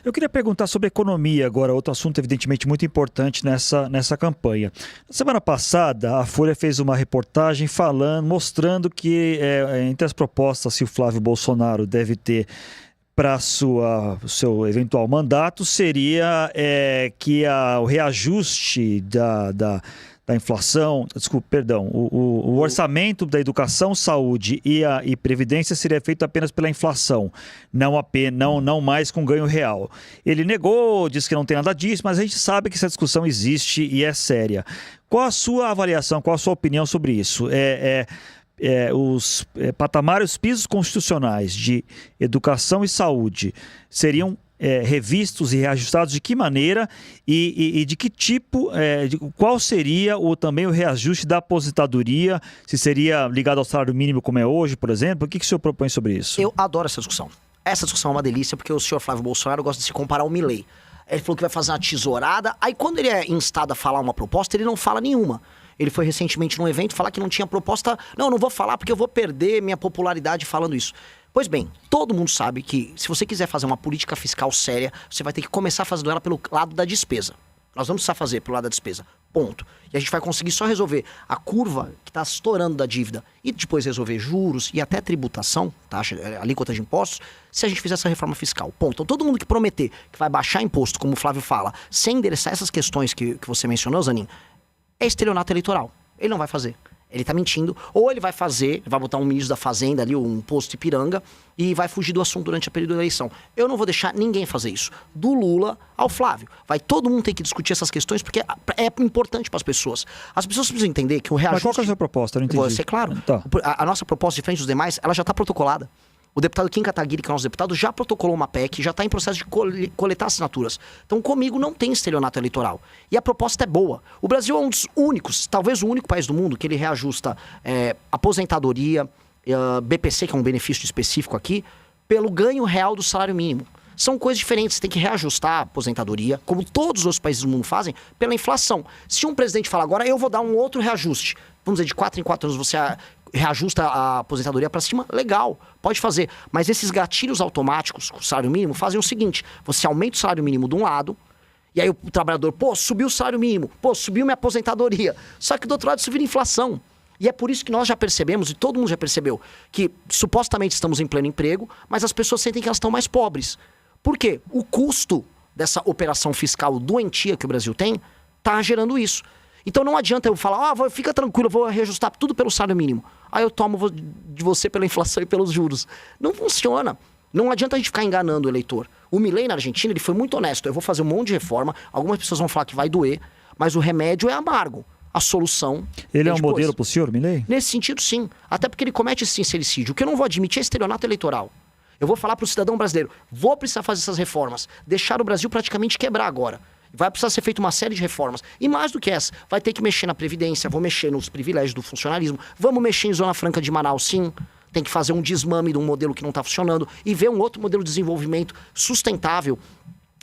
Eu queria perguntar sobre economia agora, outro assunto evidentemente muito importante nessa campanha. Na semana passada, a Folha fez uma reportagem mostrando que entre as propostas que o Flávio Bolsonaro deve ter para seu eventual mandato seria que o reajuste da inflação, o orçamento da educação, saúde e previdência seria feito apenas pela inflação, não mais com ganho real. Ele negou, disse que não tem nada disso, mas a gente sabe que essa discussão existe e é séria. Qual a sua avaliação, qual a sua opinião sobre isso? Os patamares, os pisos constitucionais de educação e saúde seriam revistos e reajustados de que maneira e de que tipo, qual seria também o reajuste da aposentadoria, se seria ligado ao salário mínimo como é hoje, por exemplo? O que o senhor propõe sobre isso? Eu adoro essa discussão. Essa discussão é uma delícia porque o senhor Flávio Bolsonaro gosta de se comparar ao Milei. Ele falou que vai fazer uma tesourada, aí quando ele é instado a falar uma proposta, ele não fala nenhuma. Ele foi recentemente num evento falar que não tinha proposta. Não vou falar porque eu vou perder minha popularidade falando isso. Pois bem, todo mundo sabe que se você quiser fazer uma política fiscal séria, você vai ter que começar fazendo ela pelo lado da despesa. Nós vamos precisar fazer pelo lado da despesa, ponto. E a gente vai conseguir só resolver a curva que está estourando da dívida e depois resolver juros e até tributação, taxa, alíquota de impostos, se a gente fizer essa reforma fiscal, ponto. Então todo mundo que prometer que vai baixar imposto, como o Flávio fala, sem endereçar essas questões que você mencionou, Zanin, é estelionato eleitoral. Ele não vai fazer. Ele tá mentindo. Ou ele vai botar um ministro da Fazenda ali, um posto Ipiranga, e vai fugir do assunto durante a período da eleição. Eu não vou deixar ninguém fazer isso. Do Lula ao Flávio. Vai todo mundo ter que discutir essas questões, porque é importante para as pessoas. As pessoas precisam entender que o reajuste... Mas qual que é a sua proposta? Eu não entendi. Vou ser claro. Tá. A nossa proposta, diferente dos demais, ela já está protocolada. O deputado Kim Kataguiri, que é o nosso deputado, já protocolou uma PEC, já está em processo de coletar assinaturas. Então, comigo não tem estelionato eleitoral. E a proposta é boa. O Brasil é um dos únicos, talvez o único país do mundo, que ele reajusta aposentadoria, BPC, que é um benefício específico aqui, pelo ganho real do salário mínimo. São coisas diferentes, você tem que reajustar a aposentadoria, como todos os outros países do mundo fazem, pela inflação. Se um presidente fala agora, eu vou dar um outro reajuste, vamos dizer, de 4 em 4 anos você reajusta a aposentadoria para cima, legal, pode fazer. Mas esses gatilhos automáticos com o salário mínimo fazem o seguinte, você aumenta o salário mínimo de um lado, e aí o trabalhador, subiu o salário mínimo, subiu minha aposentadoria. Só que do outro lado isso vira inflação. E é por isso que nós já percebemos, e todo mundo já percebeu, que supostamente estamos em pleno emprego, mas as pessoas sentem que elas estão mais pobres. Por quê? O custo dessa operação fiscal doentia que o Brasil tem está gerando isso. Então não adianta eu falar, fica tranquilo, eu vou reajustar tudo pelo salário mínimo. Aí eu tomo de você pela inflação e pelos juros. Não funciona. Não adianta a gente ficar enganando o eleitor. O Milei na Argentina, ele foi muito honesto. Eu vou fazer um monte de reforma, algumas pessoas vão falar que vai doer, mas o remédio é amargo. A solução... Ele é um modelo para o senhor, Milei? Nesse sentido, sim. Até porque ele comete esse sincericídio. O que eu não vou admitir é estelionato eleitoral. Eu vou falar para o cidadão brasileiro, vou precisar fazer essas reformas, deixar o Brasil praticamente quebrar agora. Vai precisar ser feita uma série de reformas. E mais do que essa, vai ter que mexer na Previdência, vou mexer nos privilégios do funcionalismo, vamos mexer em Zona Franca de Manaus, sim. Tem que fazer um desmame de um modelo que não está funcionando e ver um outro modelo de desenvolvimento sustentável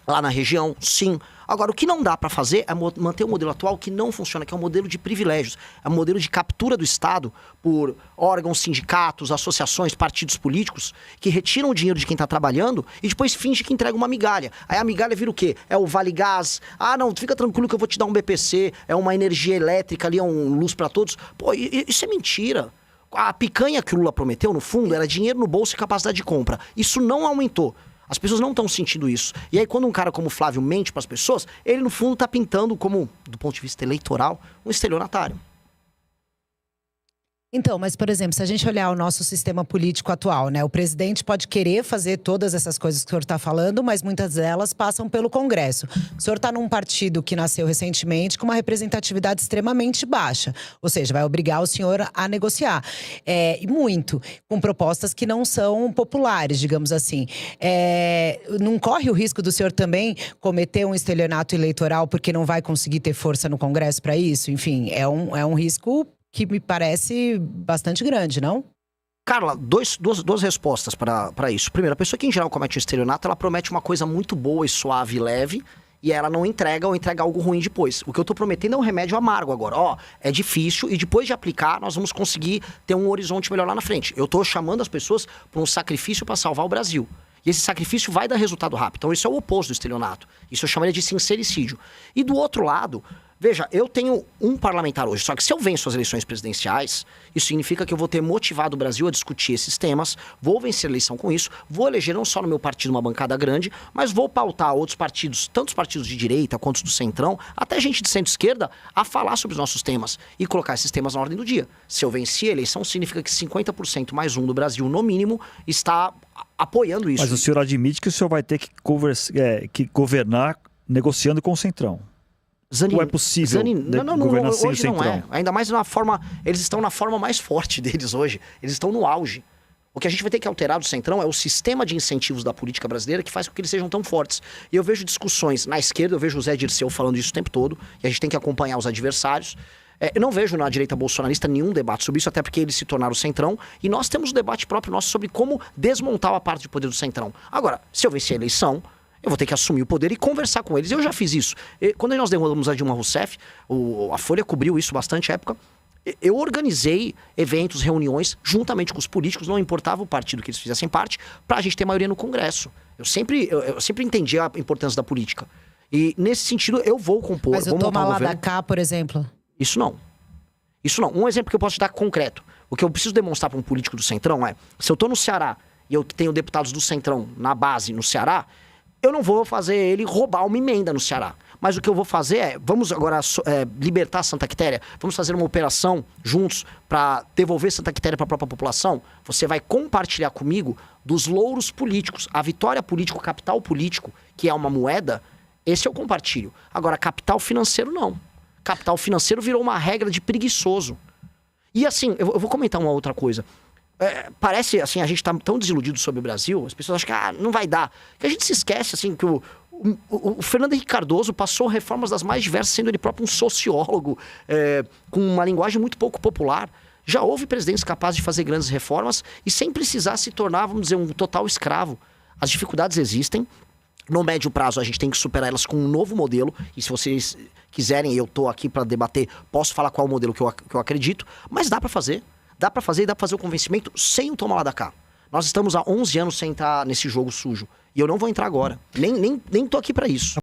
lá na região, sim. Agora, o que não dá para fazer é manter o modelo atual que não funciona, que é um modelo de privilégios. É um modelo de captura do Estado por órgãos, sindicatos, associações, partidos políticos, que retiram o dinheiro de quem está trabalhando e depois finge que entrega uma migalha. Aí a migalha vira o quê? É o Vale Gás. Não, fica tranquilo que eu vou te dar um BPC, é uma energia elétrica ali, é um luz para todos. Pô, isso é mentira. A picanha que o Lula prometeu, no fundo, era dinheiro no bolso e capacidade de compra. Isso não aumentou. As pessoas não estão sentindo isso. E aí, quando um cara como o Flávio mente para as pessoas, ele, no fundo, está pintando como, do ponto de vista eleitoral, um estelionatário. Então, mas, por exemplo, se a gente olhar o nosso sistema político atual, né? O presidente pode querer fazer todas essas coisas que o senhor está falando, mas muitas delas passam pelo Congresso. O senhor está num partido que nasceu recentemente com uma representatividade extremamente baixa. Ou seja, vai obrigar o senhor a negociar. E muito. Com propostas que não são populares, digamos assim. Não corre o risco do senhor também cometer um estelionato eleitoral porque não vai conseguir ter força no Congresso para isso? Enfim, é um risco que me parece bastante grande, não? Carla, duas respostas para isso. Primeiro, a pessoa que em geral comete um estelionato, ela promete uma coisa muito boa e suave e leve, e ela não entrega ou entrega algo ruim depois. O que eu tô prometendo é um remédio amargo agora. É difícil e depois de aplicar, nós vamos conseguir ter um horizonte melhor lá na frente. Eu tô chamando as pessoas para um sacrifício para salvar o Brasil. E esse sacrifício vai dar resultado rápido. Então isso é o oposto do estelionato. Isso eu chamaria de sincericídio. E do outro lado, veja, eu tenho um parlamentar hoje, só que se eu venço as eleições presidenciais, isso significa que eu vou ter motivado o Brasil a discutir esses temas, vou vencer a eleição com isso, vou eleger não só no meu partido uma bancada grande, mas vou pautar outros partidos, tanto os partidos de direita quanto os do centrão, até gente de centro-esquerda, a falar sobre os nossos temas e colocar esses temas na ordem do dia. Se eu vencer a eleição, significa que 50% mais um do Brasil, no mínimo, está apoiando isso. Mas o senhor admite que o senhor vai ter que governar negociando com o centrão. Zani, ou é possível governar sem o hoje não centrão? é. Ainda mais na forma... Eles estão na forma mais forte deles hoje. Eles estão no auge. O que a gente vai ter que alterar do centrão é o sistema de incentivos da política brasileira que faz com que eles sejam tão fortes. E eu vejo discussões na esquerda, eu vejo o Zé Dirceu falando isso o tempo todo, e a gente tem que acompanhar os adversários. Eu não vejo na direita bolsonarista nenhum debate sobre isso, até porque eles se tornaram o centrão, e nós temos um debate próprio nosso sobre como desmontar a parte de poder do centrão. Agora, se eu vencer a eleição, eu vou ter que assumir o poder e conversar com eles. Eu já fiz isso. Quando nós derrubamos a Dilma Rousseff, a Folha cobriu isso bastante época, eu organizei eventos, reuniões, juntamente com os políticos, não importava o partido que eles fizessem parte, pra gente ter maioria no Congresso. Eu sempre entendi a importância da política. E, nesse sentido, eu vou compor... Mas o toma lá da cá, por exemplo? Isso não. Isso não. Um exemplo que eu posso te dar concreto. O que eu preciso demonstrar para um político do Centrão é, se eu tô no Ceará e eu tenho deputados do Centrão na base no Ceará, eu não vou fazer ele roubar uma emenda no Ceará. Mas o que eu vou fazer é, vamos agora libertar Santa Quitéria, vamos fazer uma operação juntos para devolver Santa Quitéria para a própria população. Você vai compartilhar comigo dos louros políticos. A vitória política, o capital político, que é uma moeda, esse eu compartilho. Agora, capital financeiro não. Capital financeiro virou uma regra de preguiçoso. E assim, eu vou comentar uma outra coisa. Parece, assim, a gente tá tão desiludido sobre o Brasil, as pessoas acham que não vai dar. Que a gente se esquece, assim, que o Fernando Henrique Cardoso passou reformas das mais diversas, sendo ele próprio um sociólogo, com uma linguagem muito pouco popular. Já houve presidentes capazes de fazer grandes reformas e sem precisar se tornar, vamos dizer, um total escravo. As dificuldades existem. No médio prazo, a gente tem que superar elas com um novo modelo. E se vocês quiserem, eu tô aqui para debater, posso falar qual é o modelo que eu acredito. Mas dá para fazer. Dá pra fazer e dá pra fazer o convencimento sem o toma lá da cá. Nós estamos há 11 anos sem entrar nesse jogo sujo. E eu não vou entrar agora. Nem tô aqui pra isso.